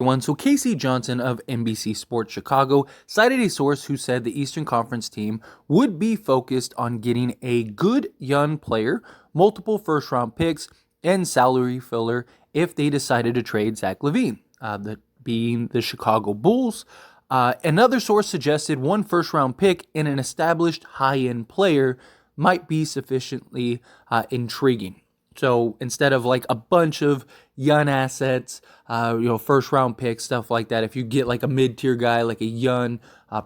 one. So Casey Johnson of NBC Sports Chicago cited a source who said the Eastern Conference team would be focused on getting a good young player, multiple first-round picks, and salary filler if they decided to trade Zach Levine, being the Chicago Bulls. Another source suggested one first-round pick and an established high-end player might be sufficiently intriguing. So instead of like a bunch of young assets, first round picks, stuff like that, if you get like a mid-tier guy, like a young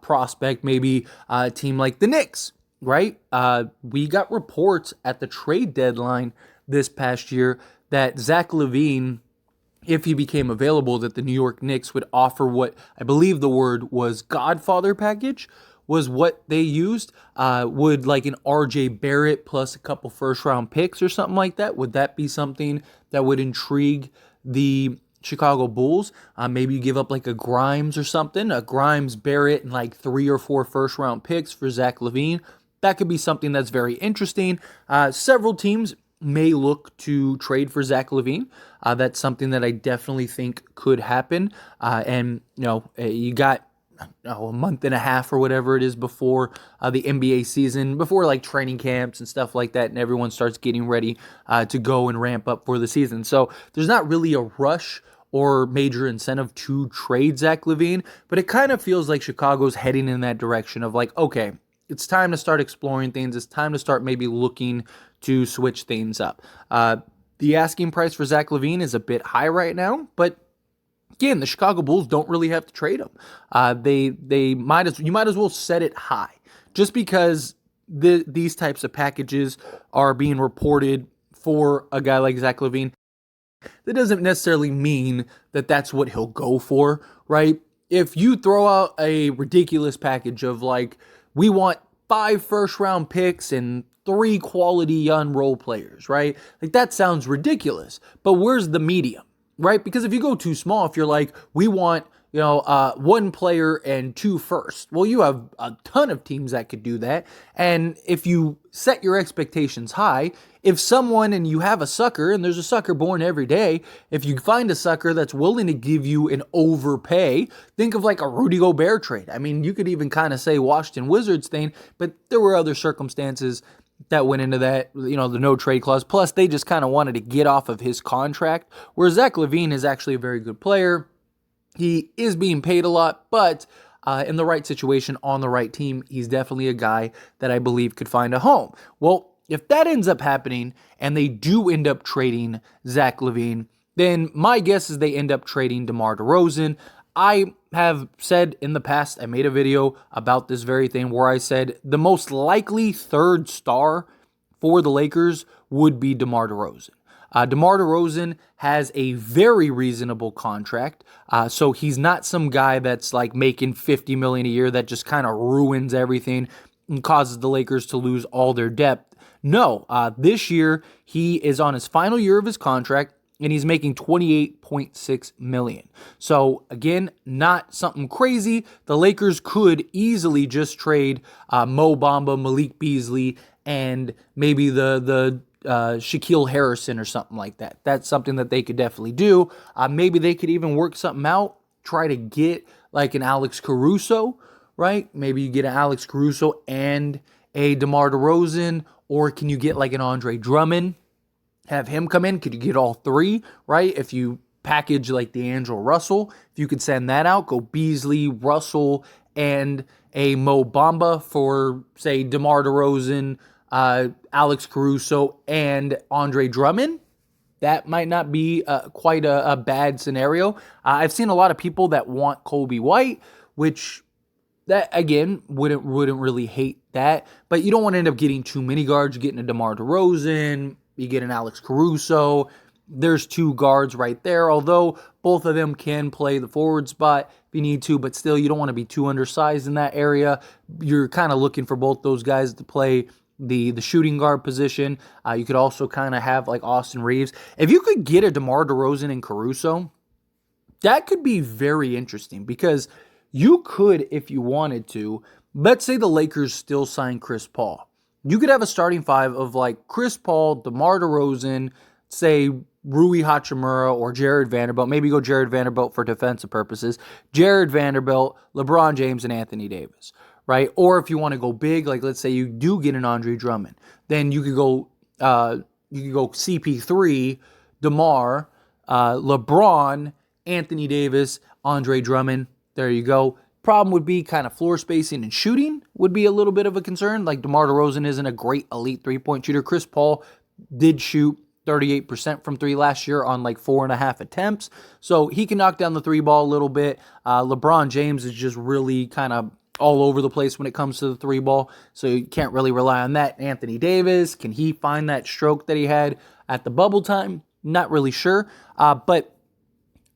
prospect, maybe a team like the Knicks, right? We got reports at the trade deadline this past year that Zach Levine, if he became available, that the New York Knicks would offer what I believe the word was Godfather package, was what they used. Would like an RJ Barrett plus a couple first round picks or something like that? Would that be something that would intrigue the Chicago Bulls? Maybe you give up like a Grimes or something, a Grimes, Barrett, and like 3 or 4 first round picks for Zach Levine. That could be something that's very interesting. Several teams may look to trade for Zach Levine. That's something that I definitely think could happen. You got a month and a half or whatever it is before the NBA season, before like training camps and stuff like that, and everyone starts getting ready to go and ramp up for the season. So there's not really a rush or major incentive to trade Zach Levine, but it kind of feels like Chicago's heading in that direction of like, okay, it's time to start exploring things. It's time to start maybe looking to switch things up. The asking price for Zach Levine is a bit high right now, but again, the Chicago Bulls don't really have to trade him. You might as well set it high, just because these types of packages are being reported for a guy like Zach Levine. That doesn't necessarily mean that that's what he'll go for, right? If you throw out a ridiculous package of like, we want 5 first-round picks and 3 quality young role players, right? Like that sounds ridiculous, but where's the medium? Right? Because if you go too small, if you're like, we want, 1 player and 2 firsts, well, you have a ton of teams that could do that. And if you set your expectations high, if someone, and you have a sucker, and there's a sucker born every day, if you find a sucker that's willing to give you an overpay, think of like a Rudy Gobert trade. I mean, you could even kind of say Washington Wizards thing, but there were other circumstances that went into that, the no trade clause. Plus, they just kind of wanted to get off of his contract, whereas Zach Levine is actually a very good player. He is being paid a lot, but in the right situation, on the right team, he's definitely a guy that I believe could find a home. Well, if that ends up happening and they do end up trading Zach Levine, then my guess is they end up trading DeMar DeRozan. I have said in the past, I made a video about this very thing where I said the most likely third star for the Lakers would be DeMar DeRozan. DeMar DeRozan has a very reasonable contract, so he's not some guy that's like making $50 million a year that just kind of ruins everything and causes the Lakers to lose all their depth. No, this year he is on his final year of his contract, and he's making $28.6 million. So again, not something crazy. The Lakers could easily just trade Mo Bamba, Malik Beasley, and maybe the Shaquille Harrison or something like that. That's something that they could definitely do. Maybe they could even work something out, try to get like an Alex Caruso, right? Maybe you get an Alex Caruso and a DeMar DeRozan, or can you get like an Andre Drummond? Have him come in? Could you get all 3, right? If you package like D'Angelo Russell, if you could send that out, go Beasley, Russell, and a Mo Bamba for, say, DeMar DeRozan, Alex Caruso, and Andre Drummond. That might not be quite a bad scenario. I've seen a lot of people that want Kobe White, which that, again, wouldn't really hate that. But you don't want to end up getting too many guards. You're getting a DeMar DeRozan, you get an Alex Caruso. There's 2 guards right there, although both of them can play the forward spot if you need to, but still, you don't want to be too undersized in that area. You're kind of looking for both those guys to play the shooting guard position. You could also kind of have like Austin Reeves. If you could get a DeMar DeRozan and Caruso, that could be very interesting, because you could, if you wanted to, let's say the Lakers still sign Chris Paul. You could have a starting 5 of like Chris Paul, DeMar DeRozan, say Rui Hachimura or Jared Vanderbilt. Maybe go Jared Vanderbilt for defensive purposes. Jared Vanderbilt, LeBron James, and Anthony Davis, right? Or if you want to go big, like let's say you do get an Andre Drummond, then you could go CP3, DeMar, LeBron, Anthony Davis, Andre Drummond. There you go. Problem would be kind of floor spacing and shooting would be a little bit of a concern. Like DeMar DeRozan isn't a great elite three-point shooter. Chris Paul did shoot 38% from three last year on like 4.5 attempts. So he can knock down the three ball a little bit. LeBron James is just really kind of all over the place when it comes to the three ball. So you can't really rely on that. Anthony Davis, can he find that stroke that he had at the bubble time? Not really sure. But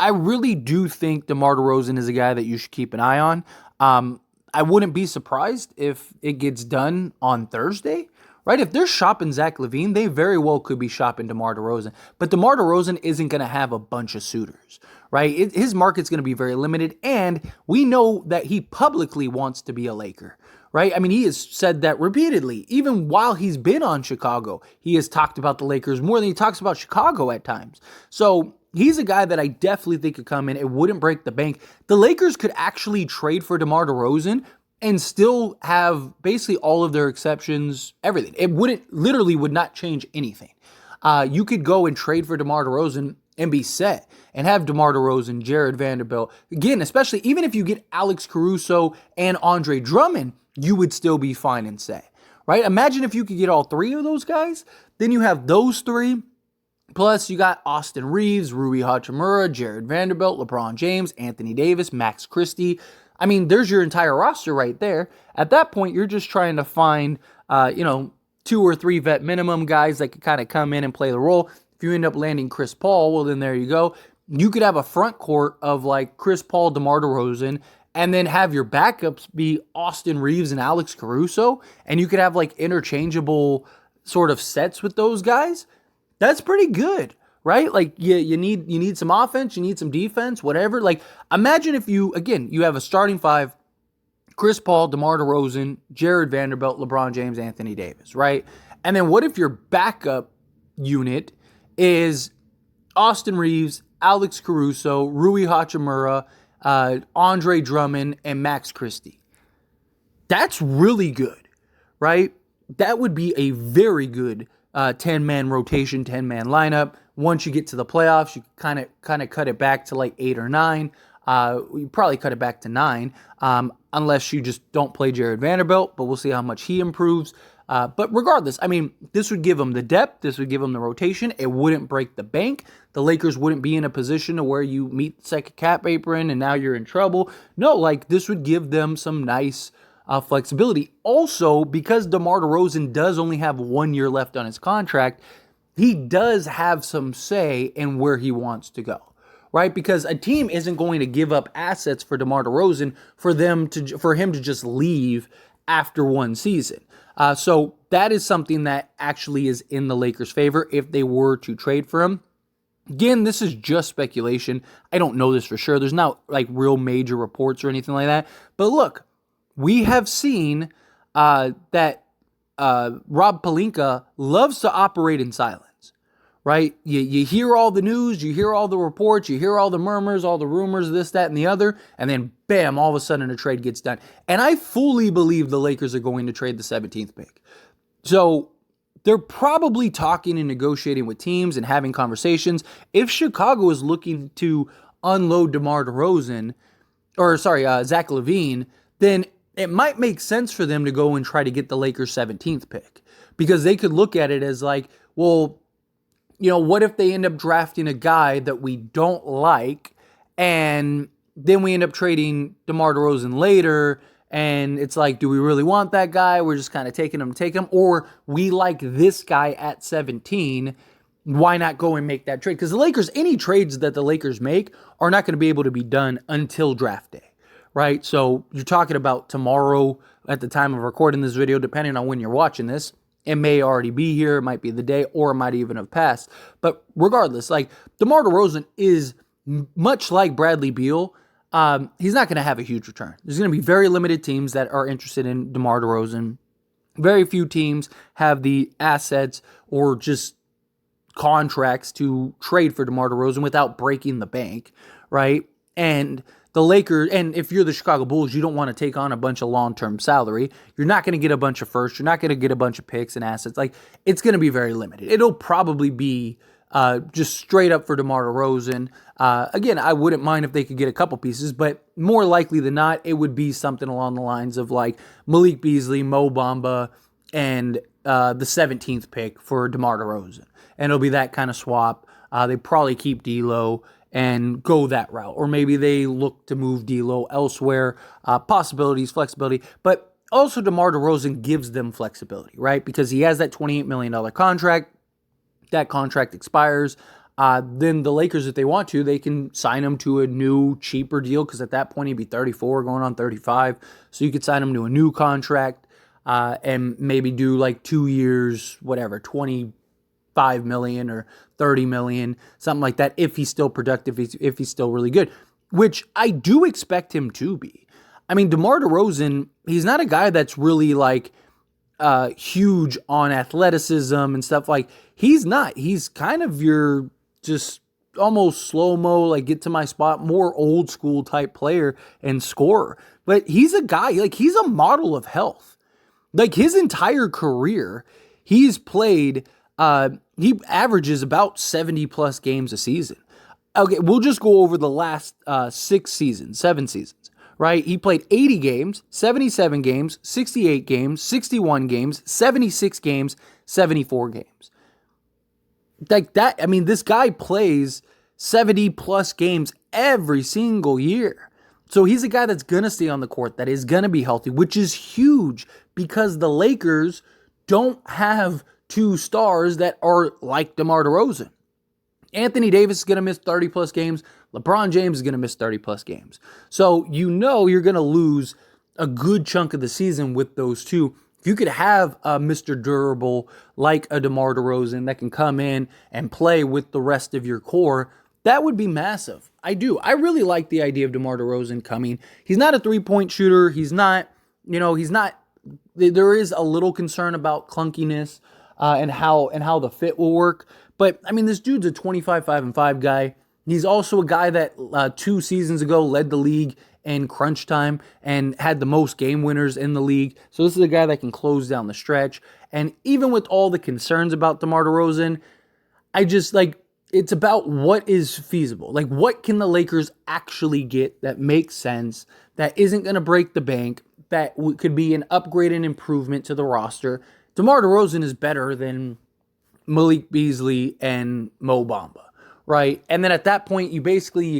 I really do think DeMar DeRozan is a guy that you should keep an eye on. I wouldn't be surprised if it gets done on Thursday, right? If they're shopping Zach Levine, they very well could be shopping DeMar DeRozan. But DeMar DeRozan isn't going to have a bunch of suitors, right? His market's going to be very limited, and we know that he publicly wants to be a Laker, right? I mean, he has said that repeatedly. Even while he's been on Chicago, he has talked about the Lakers more than he talks about Chicago at times. So he's a guy that I definitely think could come in. It wouldn't break the bank. The Lakers could actually trade for DeMar DeRozan and still have basically all of their exceptions, everything. It literally would not change anything. You could go and trade for DeMar DeRozan and be set and have DeMar DeRozan, Jared Vanderbilt. Again, especially even if you get Alex Caruso and Andre Drummond, you would still be fine and set, right? Imagine if you could get all three of those guys. Then you have those three. Plus, you got Austin Reeves, Rui Hachimura, Jared Vanderbilt, LeBron James, Anthony Davis, Max Christie. I mean, there's your entire roster right there. At that point, you're just trying to find, 2 or 3 vet minimum guys that could kind of come in and play the role. If you end up landing Chris Paul, well, then there you go. You could have a front court of like Chris Paul, DeMar DeRozan, and then have your backups be Austin Reeves and Alex Caruso, and you could have like interchangeable sort of sets with those guys. That's pretty good, right? Like you need some offense, you need some defense, whatever. Like imagine if you have a starting 5, Chris Paul, DeMar DeRozan, Jared Vanderbilt, LeBron James, Anthony Davis, right? And then what if your backup unit is Austin Reeves, Alex Caruso, Rui Hachimura, Andre Drummond, and Max Christie? That's really good, right? That would be a very good 10-man rotation, 10-man lineup. Once you get to the playoffs, you kind of cut it back to like 8 or 9. You probably cut it back to 9, unless you just don't play Jared Vanderbilt, but we'll see how much he improves. But regardless, I mean, this would give them the depth. This would give them the rotation. It wouldn't break the bank. The Lakers wouldn't be in a position to where you meet the second cap apron and now you're in trouble. No, like this would give them some nice flexibility. Also, because DeMar DeRozan does only have 1 year left on his contract, he does have some say in where he wants to go, right? Because a team isn't going to give up assets for DeMar DeRozan for him to just leave after one season. So that is something that actually is in the Lakers' favor if they were to trade for him. Again, this is just speculation. I don't know this for sure. There's not like real major reports or anything like that. But look, we have seen that Rob Pelinka loves to operate in silence, right? You hear all the news, you hear all the reports, you hear all the murmurs, all the rumors, this, that, and the other, and then bam, all of a sudden a trade gets done. And I fully believe the Lakers are going to trade the 17th pick. So they're probably talking and negotiating with teams and having conversations. If Chicago is looking to unload DeMar DeRozan, Zach Levine, then it might make sense for them to go and try to get the Lakers' 17th pick, because they could look at it as like, well, what if they end up drafting a guy that we don't like, and then we end up trading DeMar DeRozan later, and it's like, do we really want that guy? We're just kind of taking him to take him, or we like this guy at 17. Why not go and make that trade? Because the Lakers, any trades that the Lakers make are not going to be able to be done until draft day. Right? So you're talking about tomorrow at the time of recording this video, depending on when you're watching this. It may already be here, it might be the day, or it might even have passed. But regardless, like DeMar DeRozan is much like Bradley Beal. He's not going to have a huge return. There's going to be very limited teams that are interested in DeMar DeRozan. Very few teams have the assets or just contracts to trade for DeMar DeRozan without breaking the bank, right? And the Lakers, and if you're the Chicago Bulls, you don't want to take on a bunch of long-term salary. You're not going to get a bunch of firsts. You're not going to get a bunch of picks and assets. Like, it's going to be very limited. It'll probably be just straight up for DeMar DeRozan. Again, I wouldn't mind if they could get a couple pieces, but more likely than not, it would be something along the lines of like Malik Beasley, Mo Bamba, and the 17th pick for DeMar DeRozan. And it'll be that kind of swap. They probably keep D'Lo and go that route. Or maybe they look to move D'Lo elsewhere. Possibilities, flexibility. But also DeMar DeRozan gives them flexibility, right? Because he has that $28 million contract. That contract expires. Then the Lakers, if they want to, they can sign him to a new, cheaper deal, because at that point he'd be 34, going on 35. So you could sign him to a new contract and maybe do like 2 years, whatever, 25 million or 30 million, something like that, if he's still productive, if he's still really good, which I do expect him to be. I mean, DeMar DeRozan, he's not a guy that's really like huge on athleticism and stuff. Like, he's not. He's kind of your just almost slow-mo, like get to my spot, more old school type player and scorer. But he's a guy, like, he's a model of health. Like, his entire career, he's played, he averages about 70 plus games a season. Okay, we'll just go over the last 7 seasons. Right? He played 80 games, 77 games, 68 games, 61 games, 76 games, 74 games. Like that, I mean, this guy plays 70 plus games every single year. So he's a guy that's going to stay on the court, that is going to be healthy, which is huge because the Lakers don't have two stars that are like DeMar DeRozan. Anthony Davis is going to miss 30 plus games. LeBron James is going to miss 30 plus games. So you know you're going to lose a good chunk of the season with those two. If you could have a Mr. Durable like a DeMar DeRozan that can come in and play with the rest of your core, that would be massive. I do. I really like the idea of DeMar DeRozan coming. He's not a three-point shooter. He's not, there is a little concern about clunkiness and how the fit will work. But, I mean, this dude's a 25-5-5 guy. He's also a guy that 2 seasons ago led the league in crunch time and had the most game winners in the league. So this is a guy that can close down the stretch. And even with all the concerns about DeMar DeRozan, I just, like, it's about what is feasible. Like, what can the Lakers actually get that makes sense, that isn't going to break the bank, that could be an upgrade and improvement to the roster. DeMar DeRozan is better than Malik Beasley and Mo Bamba, right? And then at that point, you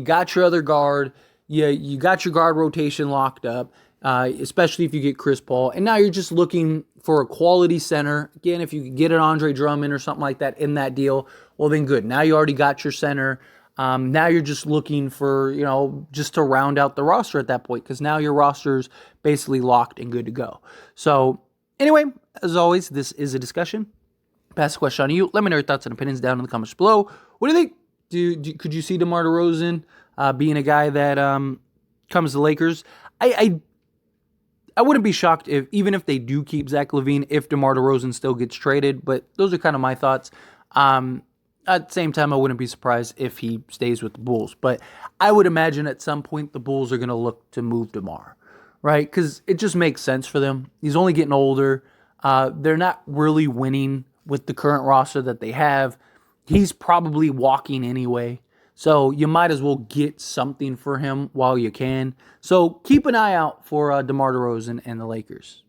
got your other guard, you got your guard rotation locked up, especially if you get Chris Paul. And now you're just looking for a quality center. Again, if you could get an Andre Drummond or something like that in that deal, well then good. Now you already got your center. Now you're just looking for, just to round out the roster at that point, because now your roster's basically locked and good to go. So anyway, as always, this is a discussion. Pass the question on to you. Let me know your thoughts and opinions down in the comments below. What do you think? Could you see DeMar DeRozan being a guy that comes to the Lakers? I wouldn't be shocked even if they do keep Zach Levine, if DeMar DeRozan still gets traded. But those are kind of my thoughts. At the same time, I wouldn't be surprised if he stays with the Bulls. But I would imagine at some point the Bulls are going to look to move DeMar, right? Because it just makes sense for them. He's only getting older. They're not really winning with the current roster that they have. He's probably walking anyway. So you might as well get something for him while you can. So keep an eye out for DeMar DeRozan and the Lakers.